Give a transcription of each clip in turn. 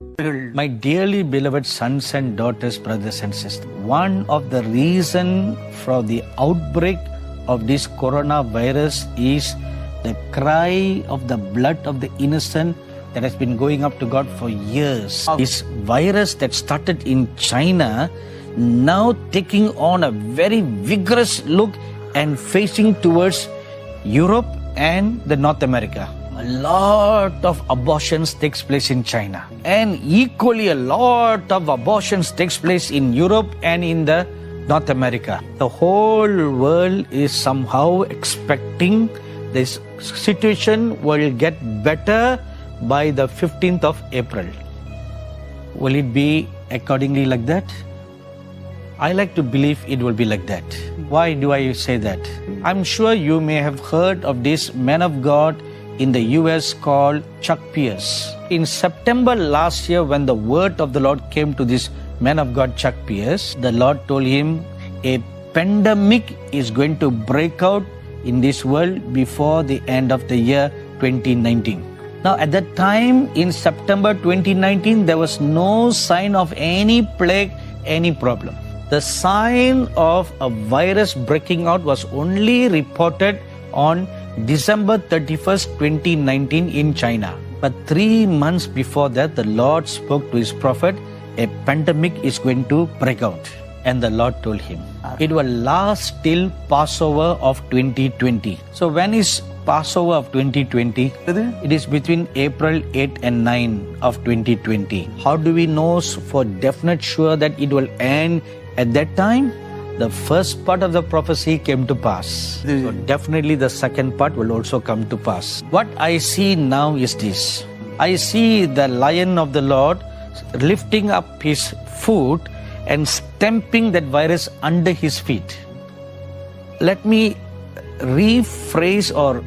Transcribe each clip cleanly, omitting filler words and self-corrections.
My dearly beloved sons and daughters, brothers and sisters, one of the reasons for the outbreak of this coronavirus is the cry of the blood of the innocent that has been going up to God for years. This virus that started in China now taking on a very vigorous look and facing towards Europe and the North America. A lot of abortions takes place in China, and equally a lot of abortions takes place in Europe and in the North America. The whole world is somehow expecting this situation will get better by the 15th of April. Will it be accordingly like that? I like to believe it will be like that. Why do I say that? I'm sure you may have heard of this man of God in the US called Chuck Pierce. In September last year, when the word of the Lord came to this man of God, Chuck Pierce, the Lord told him a pandemic is going to break out in this world before the end of the year 2019. Now, at that time, in September 2019, there was no sign of any plague, any problem. The sign of a virus breaking out was only reported on December 31st, 2019 in China. But 3 months before that, the Lord spoke to his prophet, a pandemic is going to break out. And the Lord told him, it will last till Passover of 2020. So when is Passover of 2020? It is between April 8 and 9 of 2020. How do we know for definite sure that it will end at that time? The first part of the prophecy came to pass. So definitely the second part will also come to pass. What I see now is this. I see the lion of the Lord lifting up his foot and stamping that virus under his feet. Let me rephrase or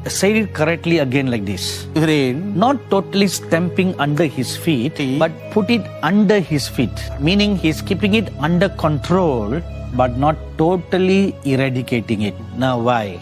say it correctly again like this. Not totally stamping under his feet, but put it under his feet. Meaning he's keeping it under control, but not totally eradicating it. Now why?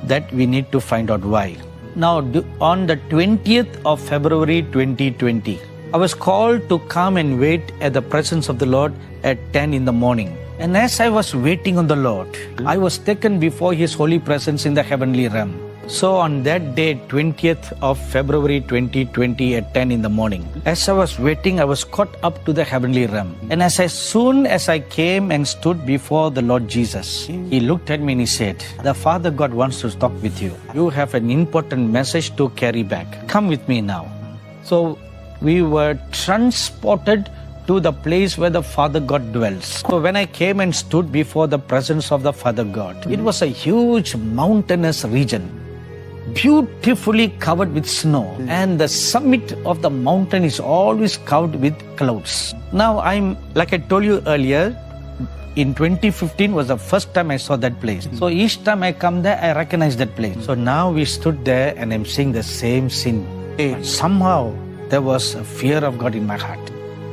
That we need to find out why. Now on the 20th of February 2020, I was called to come and wait at the presence of the Lord at 10 in the morning. And as I was waiting on the Lord, I was taken before His holy presence in the heavenly realm. So on that day, 20th of February 2020 at 10 in the morning, as I was waiting, I was caught up to the heavenly realm. And as soon as I came and stood before the Lord Jesus, He looked at me and He said, the Father God wants to talk with you. You have an important message to carry back. Come with me now. So we were transported to the place where the Father God dwells. So when I came and stood before the presence of the Father God, it was a huge mountainous region, beautifully covered with snow, and the summit of the mountain is always covered with clouds. Now like I told you earlier, in 2015 was the first time I saw that place. So each time I come there, I recognize that place. So now we stood there and I'm seeing the same scene. Somehow there was a fear of God in my heart.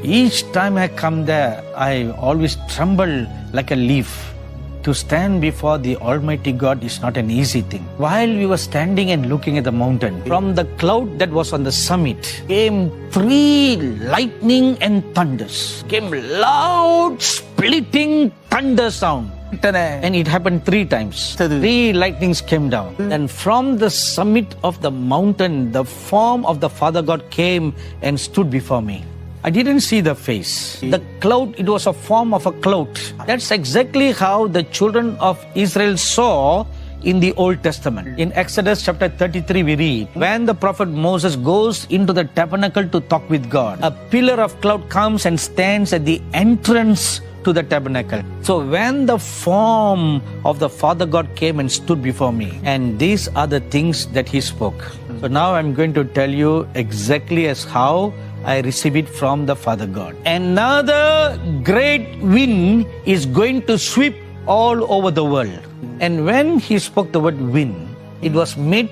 Each time I come there, I always tremble like a leaf. To stand before the Almighty God is not an easy thing. While we were standing and looking at the mountain, from the cloud that was on the summit came 3 lightning and thunders. Came loud, splitting thunder sound. And it happened 3 times. 3 lightnings came down. And from the summit of the mountain, the form of the Father God came and stood before me. I didn't see the face. The cloud, it was a form of a cloud. That's exactly how the children of Israel saw in the Old Testament. In Exodus chapter 33 we read, when the prophet Moses goes into the tabernacle to talk with God, a pillar of cloud comes and stands at the entrance to the tabernacle. So when the form of the Father God came and stood before me, and these are the things that He spoke. So now I'm going to tell you exactly as how I receive it from the Father God. Another great wind is going to sweep all over the world. And when He spoke the word wind, it was made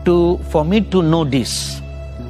for me to know this.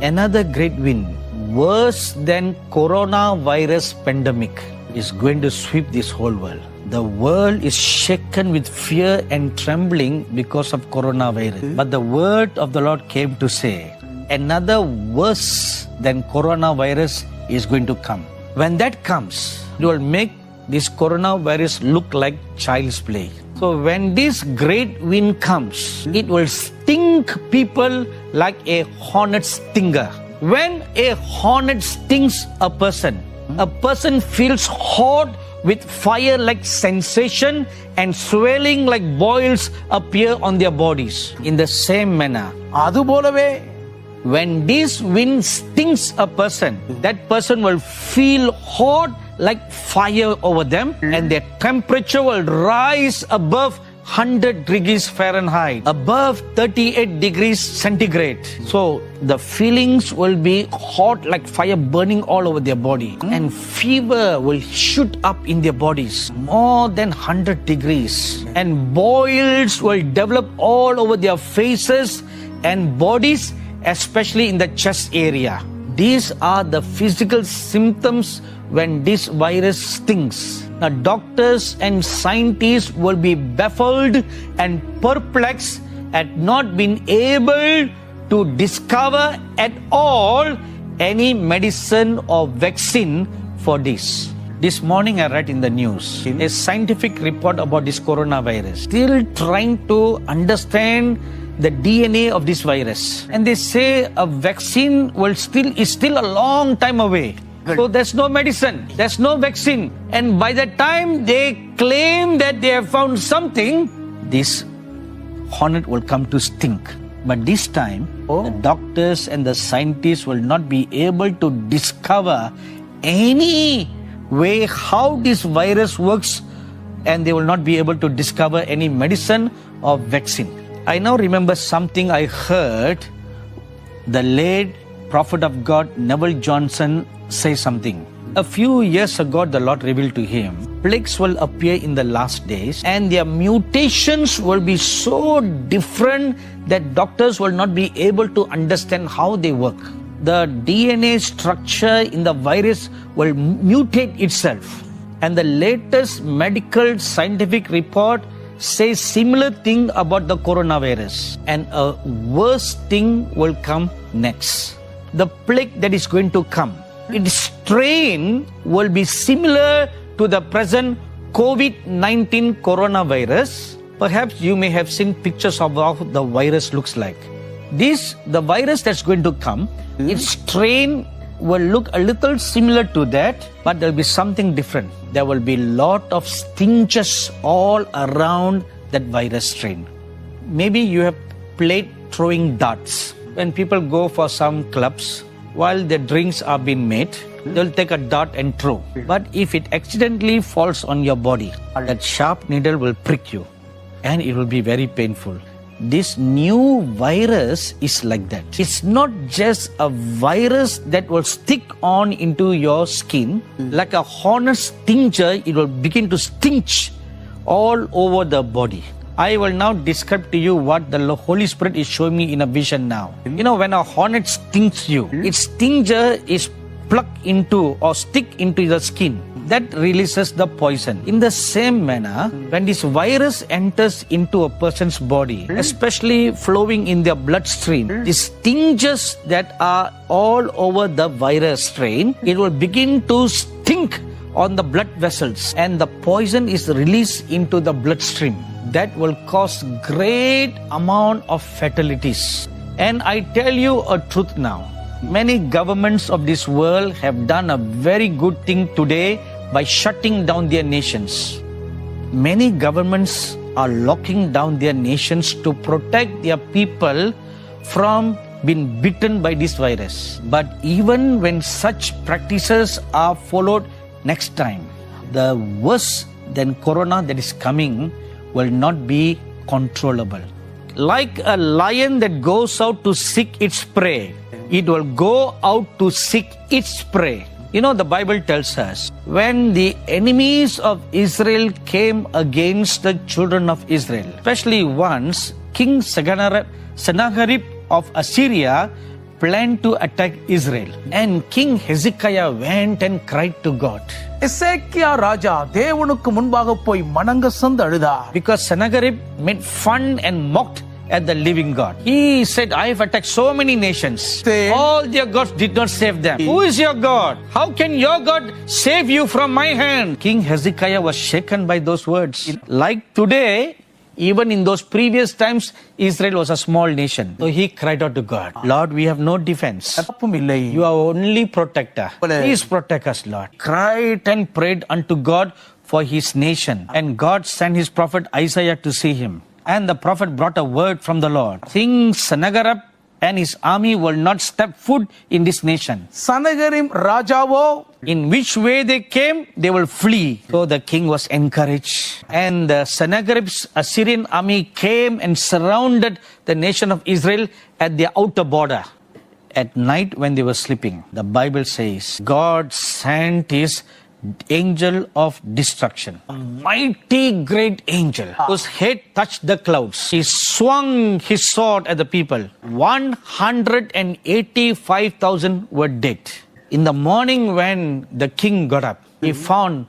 Another great wind, worse than coronavirus pandemic, is going to sweep this whole world. The world is shaken with fear and trembling because of coronavirus. But the word of the Lord came to say, another worse than coronavirus is going to come. When that comes, it will make this coronavirus look like child's play. So when this great wind comes, it will sting people like a hornet stinger. When a hornet stings a person feels hot with fire-like sensation and swelling like boils appear on their bodies. In the same manner, when this wind stings a person, that person will feel hot like fire over them, and their temperature will rise above 100 degrees Fahrenheit, above 38 degrees centigrade. So the feelings will be hot like fire burning all over their body, and fever will shoot up in their bodies more than 100 degrees, and boils will develop all over their faces and bodies, especially in the chest area. These are the physical symptoms when this virus stings. Now, doctors and scientists will be baffled and perplexed at not being able to discover at all any medicine or vaccine for this. This morning I read in the news a scientific report about this coronavirus, still trying to understand the DNA of this virus. And they say a vaccine is still a long time away. Good. So there's no medicine, there's no vaccine. And by the time they claim that they have found something, this hornet will come to stink. But this time, the doctors and the scientists will not be able to discover any way how this virus works, and they will not be able to discover any medicine or vaccine. I now remember something I heard the late prophet of God, Neville Johnson, say something. A few years ago, the Lord revealed to him, plagues will appear in the last days, and their mutations will be so different that doctors will not be able to understand how they work. The DNA structure in the virus will mutate itself. And the latest medical scientific report says similar thing about the coronavirus. And a worse thing will come next. The plague that is going to come, its strain will be similar to the present COVID-19 coronavirus. Perhaps you may have seen pictures of how the virus looks like. The virus that's going to come, its strain will look a little similar to that, but there will be something different. There will be a lot of stinges all around that virus strain. Maybe you have played throwing darts. When people go for some clubs, while the drinks are being made, they'll take a dart and throw. But if it accidentally falls on your body, that sharp needle will prick you, and it will be very painful. This new virus is like that. It's not just a virus that will stick on into your skin. Like a hornet stinger, it will begin to stinch all over the body. I will now describe to you what the Holy Spirit is showing me in a vision now. You know, when a hornet stings you, its stinger is plucked into or stick into the skin. That releases the poison. In the same manner, when this virus enters into a person's body, especially flowing in their bloodstream, the stinges that are all over the virus strain, it will begin to stink on the blood vessels, and the poison is released into the bloodstream. That will cause great amount of fatalities. And I tell you a truth now. Many governments of this world have done a very good thing today by shutting down their nations. Many governments are locking down their nations to protect their people from being bitten by this virus. But even when such practices are followed next time, the worse than corona that is coming will not be controllable. Like a lion that goes out to seek its prey, it will go out to seek its prey. You know, the Bible tells us, when the enemies of Israel came against the children of Israel, especially once King Sennacherib of Assyria planned to attack Israel, and King Hezekiah went and cried to God. Because Sennacherib made fun and mocked at the living God. He said, I have attacked so many nations. All their gods did not save them. Who is your God? How can your God save you from my hand? King Hezekiah was shaken by those words. Like today, even in those previous times, Israel was a small nation. So he cried out to God, Lord, we have no defense. You are only protector. Please protect us, Lord. Cried and prayed unto God for his nation. And God sent his prophet Isaiah to see him. And the prophet brought a word from the Lord. King Sennacherib and his army will not step foot in this nation. In which way they came, they will flee. So the king was encouraged. And Sennacherib's Assyrian army came and surrounded the nation of Israel at their outer border. At night when they were sleeping, the Bible says, God sent his angel of destruction, a mighty great angel whose head touched the clouds. He swung his sword at the people. 185,000 were dead. In the morning when the king got up, he found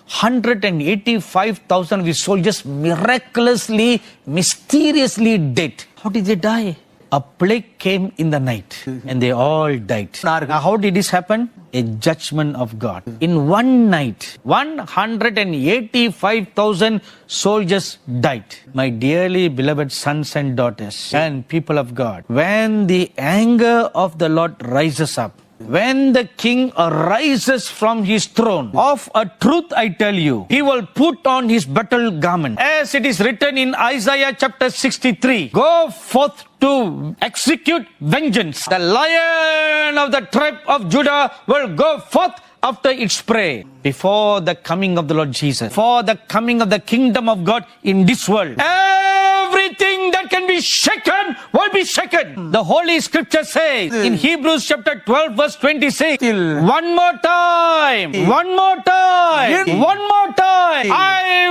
185,000 of his soldiers miraculously, mysteriously dead. How did they die? A plague came in the night and they all died. Now, how did this happen? A judgment of God. In one night, 185,000 soldiers died. My dearly beloved sons and daughters and people of God, when the anger of the Lord rises up, when the king arises from his throne, of a truth I tell you, he will put on his battle garment. As it is written in Isaiah chapter 63, go forth to execute vengeance. The lion of the tribe of Judah will go forth after its prey before the coming of the Lord Jesus, for the coming of the kingdom of God in this world. Everything that can be shaken will be shaken. The Holy Scripture says in Hebrews chapter 12 verse 26, one more time, I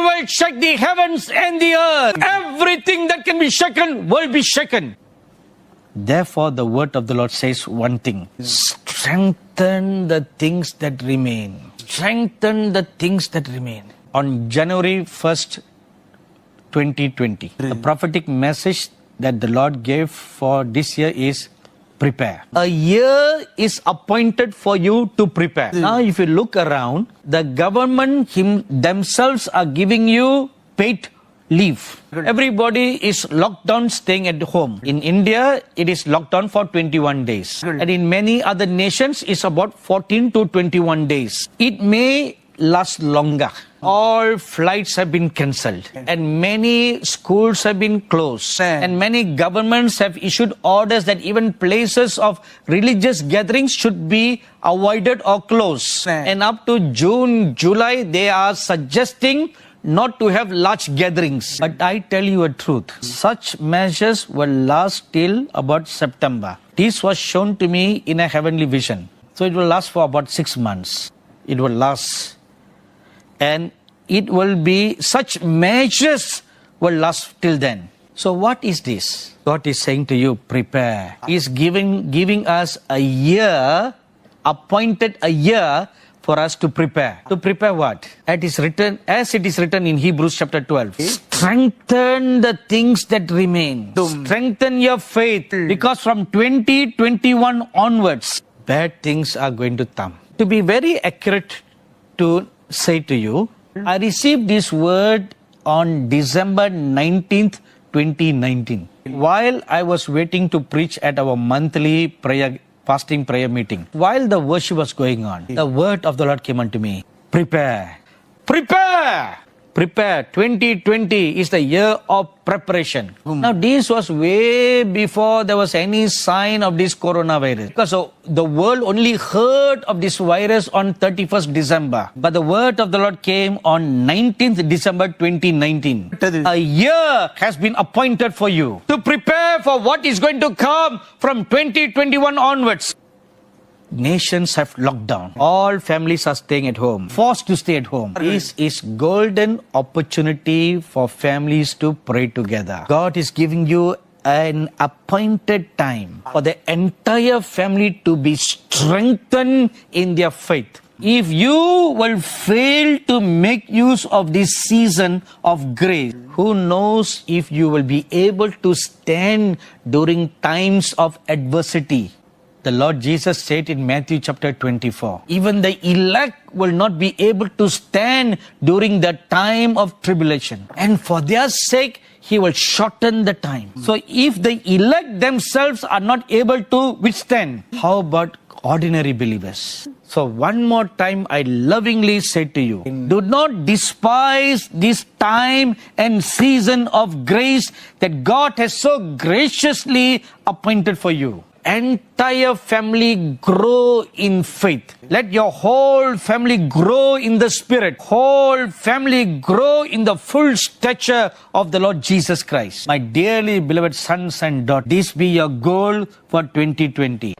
will shake the heavens and the earth. Everything that can be shaken will be shaken. Therefore, the word of the Lord says one thing: strengthen the things that remain. Strengthen the things that remain. On January 1st, 2020, the prophetic message that the Lord gave for this year is prepare. A year is appointed for you to prepare. Now, if you look around, the government themselves are giving you paid leave. Everybody is locked down, staying at home. In India, it is locked down for 21 days. And in many other nations, it's about 14 to 21 days. It may last longer. All flights have been cancelled and many schools have been closed and many governments have issued orders that even places of religious gatherings should be avoided or closed. And up to June, July, they are suggesting not to have large gatherings. But I tell you a truth, such measures will last till about September. This was shown to me in a heavenly vision. So it will last for about 6 months. It will last. And it will be, such measures will last till then. So what is this? God is saying to you, prepare. He is giving us a year, appointed a year for us to prepare. To prepare what? As it is written in Hebrews chapter 12. Strengthen the things that remain. Strengthen your faith. Because from 2021 onwards, bad things are going to come. To be very accurate to say to you, I received this word on December 19th, 2019. While I was waiting to preach at our monthly fasting prayer meeting, while the worship was going on, the word of the Lord came unto me. Prepare. Prepare. Prepare. 2020 is the year of preparation. Now, this was way before there was any sign of this coronavirus. Because the world only heard of this virus on 31st December. But the word of the Lord came on 19th December 2019. A year has been appointed for you to prepare for what is going to come from 2021 onwards. Nations have locked down. All families are staying at home, forced to stay at home. This is golden opportunity for families to pray together. God is giving you an appointed time for the entire family to be strengthened in their faith. If you will fail to make use of this season of grace, who knows if you will be able to stand during times of adversity. The Lord Jesus said in Matthew chapter 24, even the elect will not be able to stand during the time of tribulation. And for their sake, He will shorten the time. So if the elect themselves are not able to withstand, how about ordinary believers? So one more time, I lovingly say to you, do not despise this time and season of grace that God has so graciously appointed for you. Entire family grow in faith. Let your whole family grow in the Spirit. Whole family grow in the full stature of the Lord Jesus Christ. My dearly beloved sons and daughters, this be your goal for 2020.